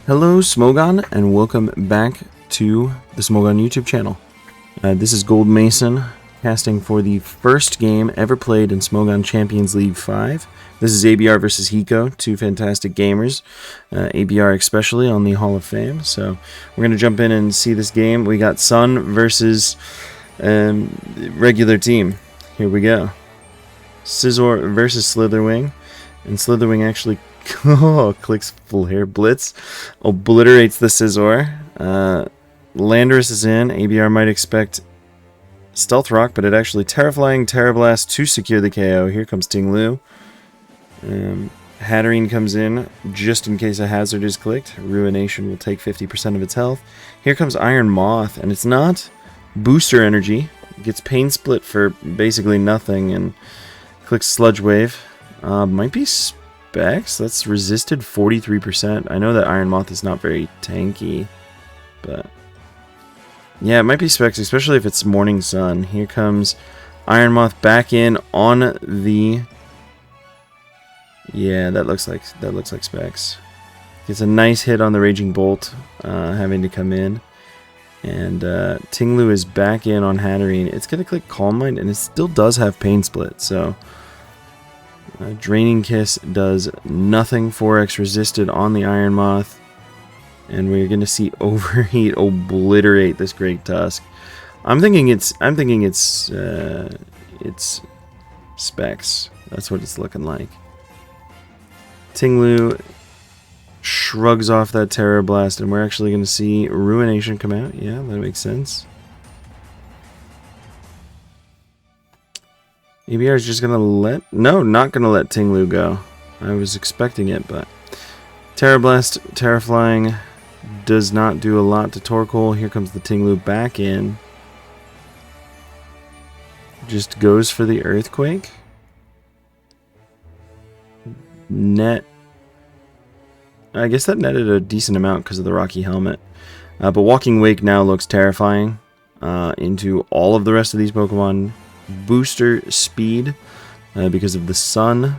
Hello Smogon, and welcome back to the Smogon YouTube channel. This is Gold Mason, casting for the first game ever played in Smogon Champions League 5. This is ABR versus Hiko, two fantastic gamers, ABR especially on the Hall of Fame. So we're going to jump in and see this game. We got Sun versus regular team. Here we go. Scissor versus Slitherwing, and Slitherwing actually clicks Flare Blitz, obliterates the Scissor. Landorus is in. ABR might expect Stealth Rock, but it actually Terraflying Terrablast to secure the KO. Here comes Ting Lu. Hatterene comes in just in case a hazard is clicked. Ruination will take 50% of its health. Here comes Iron Moth, and it's not booster energy. It gets Pain Split for basically nothing, and clicks Sludge Wave. Might be Specs. That's resisted 43%. I know that Iron Moth is not very tanky, but yeah, it might be Specs, especially if it's Morning Sun. Here comes Iron Moth back in on the. Yeah, that looks like Specs. Gets a nice hit on the Raging Bolt, having to come in, and Ting Lu is back in on Hatterene. It's gonna click Calm Mind, and it still does have Pain Split, so. Draining Kiss does nothing. 4x resisted on the Iron Moth, and we're gonna see Overheat obliterate this Great Tusk. I'm thinking it's Specs. That's what it's looking like. Ting Lu shrugs off that Terror Blast, and we're actually gonna see Ruination come out. Yeah, that makes sense. ABR is just gonna not gonna let Ting Lu go. I was expecting it, but Terrablast, Terraflying does not do a lot to Torkoal. Here comes the Ting Lu back in. Just goes for the Earthquake. Net. I guess that netted a decent amount because of the Rocky Helmet. But Walking Wake now looks terrifying into all of the rest of these Pokemon. Booster speed because of the sun.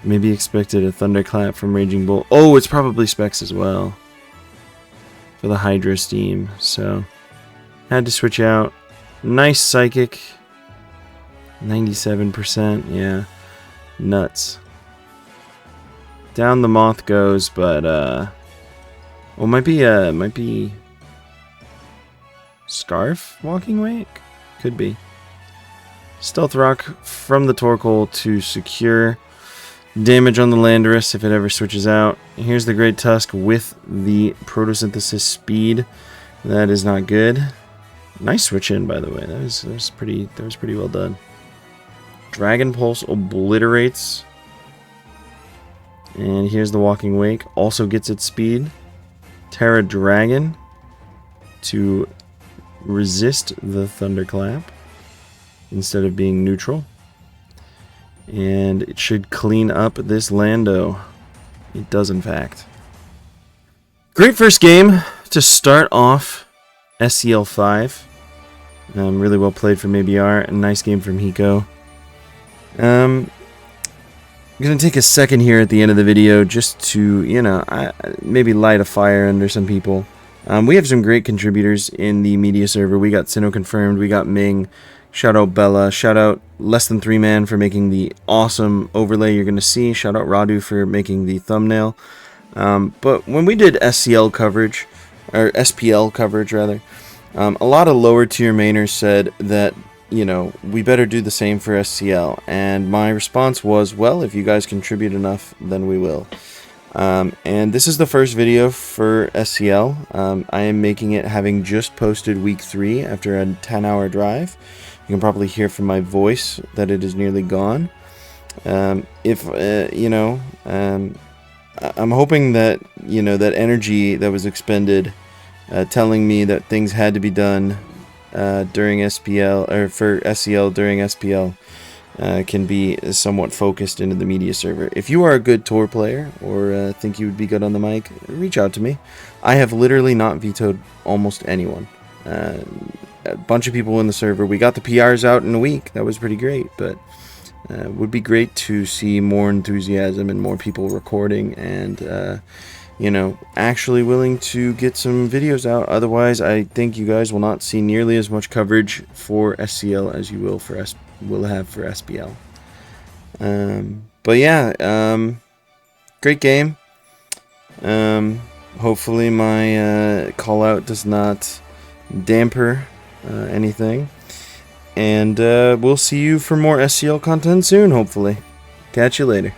Maybe expected a Thunderclap from Raging Bolt. Oh, it's probably Specs as well for the Hydro Steam. So had to switch out. Nice Psychic. 97%. Yeah, nuts. Down the Moth goes, but well, might be. Scarf Walking Wake? Could be. Stealth Rock from the Torkoal to secure damage on the Landorus if it ever switches out. Here's the Great Tusk with the Photosynthesis speed. That is not good. Nice switch in, by the way. That was pretty well done. Dragon Pulse obliterates. And here's the Walking Wake. Also gets its speed. Terra Dragon to resist the Thunderclap instead of being neutral, and it should clean up this Lando. It does, in fact. Great first game to start off SCL 5. Really well played from ABR. A nice game from Hiko. I'm gonna take a second here at the end of the video just to, maybe light a fire under some people. We have some great contributors in the media server. We got Sinnoh Confirmed, we got Ming, shout out Bella, shout out Less Than 3 Man for making the awesome overlay you're going to see, shout out Radu for making the thumbnail. But when we did SCL coverage, or SPL coverage rather, a lot of lower tier mainers said that, we better do the same for SCL. And my response was, well, if you guys contribute enough, then we will. And this is the first video for SCL. I am making it having just posted week 3 after a 10-hour drive. You can probably hear from my voice that it is nearly gone. I'm hoping that, that energy that was expended telling me that things had to be done during SPL, or for SCL during SPL, can be somewhat focused into the media server. If you are a good tour player or think you would be good on the mic, reach out to me. I have literally not vetoed almost anyone. A bunch of people in the server. We got the PRs out in a week. That was pretty great, but Would be great to see more enthusiasm and more people recording and you know, actually willing to get some videos out. Otherwise, I think you guys will not see nearly as much coverage for SCL as you will for have for SBL. But yeah, great game. Hopefully my call out does not damper anything. And we'll see you for more SCL content soon, hopefully. Catch you later.